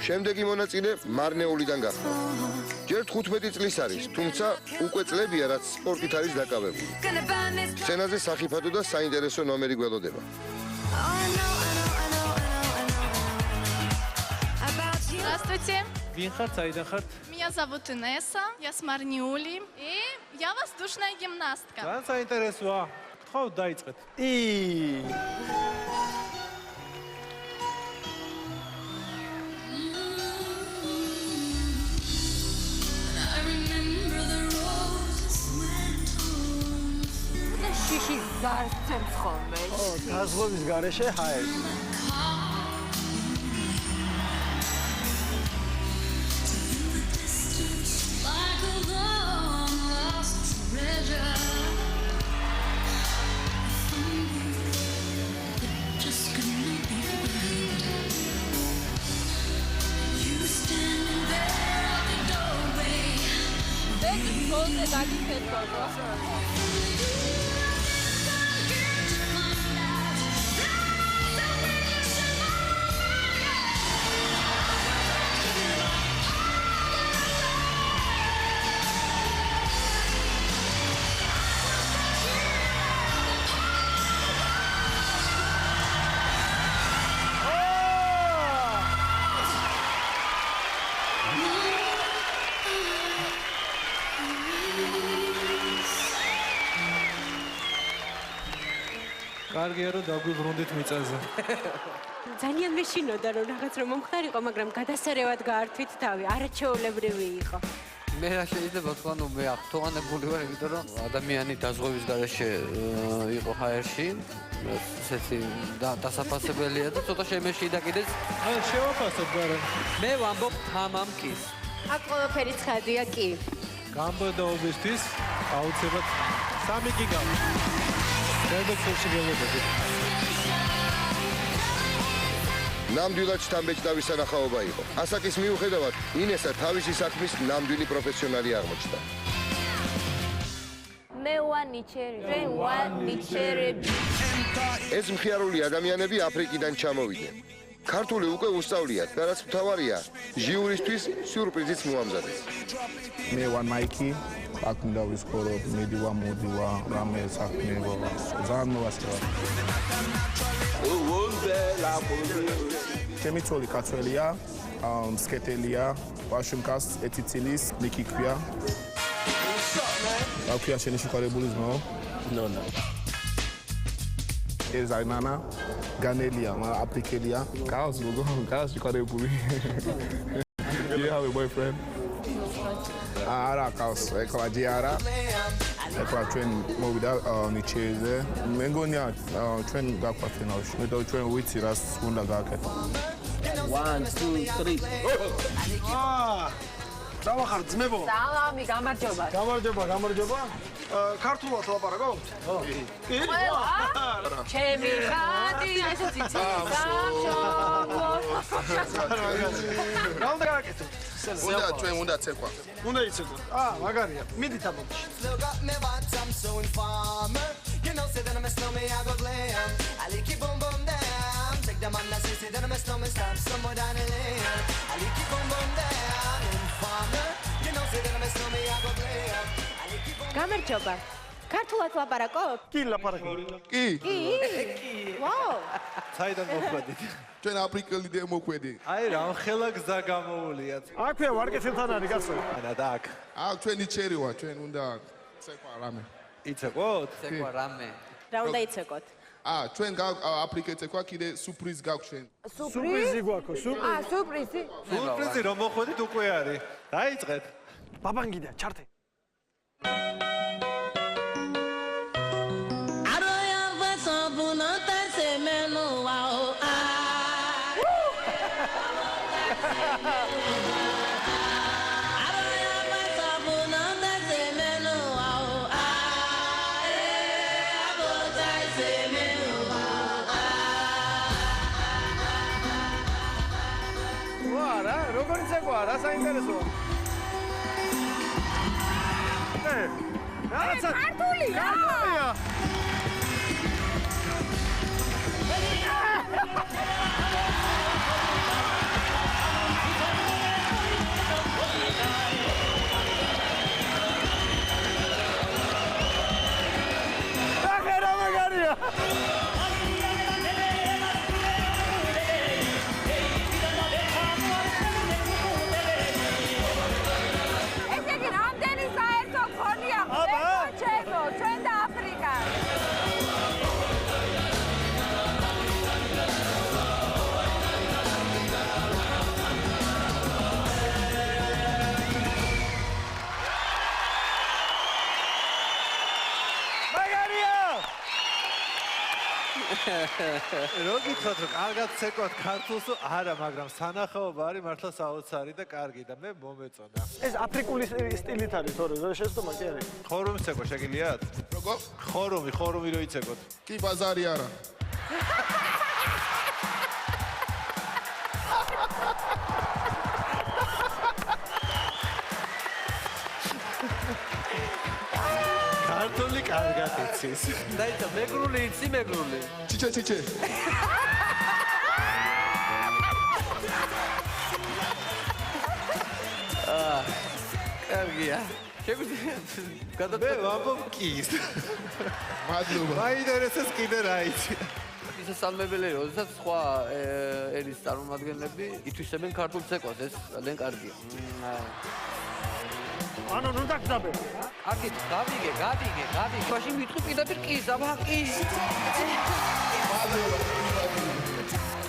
შემდეგი მონაწილე მარნეულიდან გახდა. ჯერ 15 წლის არის, თუმცა უკვე წლებია, რაც სპორტით არის დაკავებული. სცენაზე სახიფათო და საინტერესო ნომერი გველოდება. Здравствуйте. Винхард, Сайдахард. Меня зовут Инесса, я с Марниули, и я воздушная гимнастка. Ძალიან საინტერესოა. ხო, დაიწყეთ. შიში გარცემს ხოლმე. ო, დაზღვევის გარეშე ჰაერს. კარგია რომ დაგვიბრუნდით მიწაზე. ძალიან მეშინოდა რომ რაღაც რომ მომხდარიყო, მაგრამ გადასარევად გაართვით თავი, არაჩვეულებრივი იყო. მე რა შეიძლება თქვა, ნუ მე აქტუალებული ვარ, იმიტომ რომ ადამიანი დაზღვევის გარეშე იყო ჰაერში. ესეთი დასაფასებელია და ცოტა შემეში და კიდეც შევაფასებ გარემ. მე ვამბობ თამამკის. აქ ყველაფერი ცხადია კი. გამბედაობისთვის აუცილებლად 3 გიგა. რედაქციაში გელოდები. ნამდვილად შთამბეჭდავის სანახაობა იყო. ასაკის მიუხედავად, ინესა თავისი საქმის ნამდვილი პროფესიონალი აღმოჩნდა. მე ვანიჩერები. ეს მხიარული ადამიანები აფრიკიდან ჩამოვიდნენ. ქართული უკვე უსწავლიათ და რაც მთავარია, ჟიურისთვის სიურპრიზიც მოამზადეს. მე ვარ მაიკი, აქ მინდა ვისხორო, მიდივა, მოდივა, რამე საქმეა. ძალიან მოვასწრებ. ჩემი ცოლი კაცველია, სკეტელია, ვაშინკას, ეთიცილის, ნიკი ქვია. აქვია შენი სიხარებული ძმაო? ნონა. ეს აინანა განელია, აფრიკელია. კაოს როგორ კაოს სიხარებული. Do you have a boyfriend? არა, კაოს, ეკლა ჯიარა. ეკლა ჩვენ მოვიდა ნიჩეზე. მე მგონია ჩვენ გაქვთ ფინალში. მე და ჩვენ ვიცი რას უნდა გააკეთო. 1 2 3. დავახარ ძმებო. სალამი, გამარჯობა. გამარჯობა. ქართულად ლაპარაკობთ? კი. ჩემი ხატი, ესეც იცი. რა უნდა გააკეთო? უნდა ცეკვა. უნდა იცოდო. მაგარია. მიდით აბოქში. გამარჯობა. ქართულად ლაპარაკობ? კი ლაპარაკობ. კი. ვაუ. საიდან მოხვედით? ჩვენ აფრიკელიდან მოხვედი. აი რამხელა გზა გამოუვლიათ. აქვე ვარკეთებთან არის კაცო. ანა და აქ. ჩვენი ჩერი ვარ, ჩვენ უნდა ცეკვა რამე. იცეკვოთ? ცეკვა რამე. რა უნდა იცეკოთ? ჩვენ აფრიკელ ცეკვა კიდე სურპრიზ გაქვს ჩვენ. სურპრიზი გვაქვს, სურპრიზი. სურპრიზი. სურპრიზი რომ მოხვედით უკვე არის. დაიწყეთ. ბაბანგიდა, ჩართე. როგორი ცეკვა, რა საინტერესოა. რაცა ქართულია. რო გითხოთ რომ კარგად ცეკვათ ქართულს არა, მაგრამ სანახაობა არის მართლა საოცარი და კარგი და მე მომეწონა. ეს აფრიკული სტილით არის თორე შეცდომა კი არის. ხორუმი ცეკვა შეგიძლიათ? როგორ? ხორუმი რო იცეკოთ. კი ბაზარი არა. ქართული კარგად იცის. დაიცა მეგრული იცი მეგრული. ჩიჩე. კარგია. შეგვიძლია მე გადაწყვეტ ვამბობ კის. მადლობა. მაინტერესებს კიდე რა იცი. ისე სამმებელი როდესაც სხვა ერის წარმომადგენლები ითვისებენ ქართულ ცეკვას, ეს ძალიან კარგია. ანუ ნუ დაგძაბე. აქეთ გავიგე. მაშინ ვიტყვი პირდაპირ კის, აბა კის.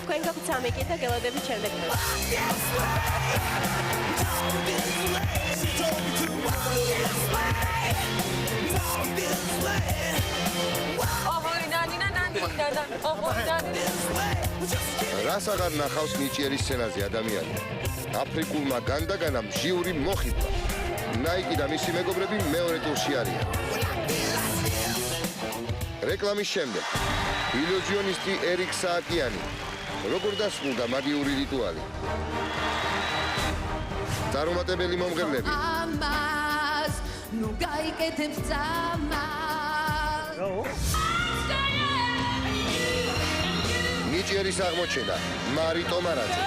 თქვენ გაქვთ სამი კი და გელოდებით შემდეგ. რას აღარ ნახავს ნიჭიერის სცენაზე ადამიანი? აფრიკულმა განდაგანამ ჟიური მოხიბლა. ნაიკი და მისი მეგობრები მეორე ტურში არიან. რეკლამის შემდეგ ილუზიონისტი ერიკ სააკიანი. როგორ დასრულდა მაგიური რიტუალი? წარუმატებელი მომღერლები. ნუ გაიკეთებს ძამას. ნიჭიერის აღმოჩენა მარი ტომარაძე.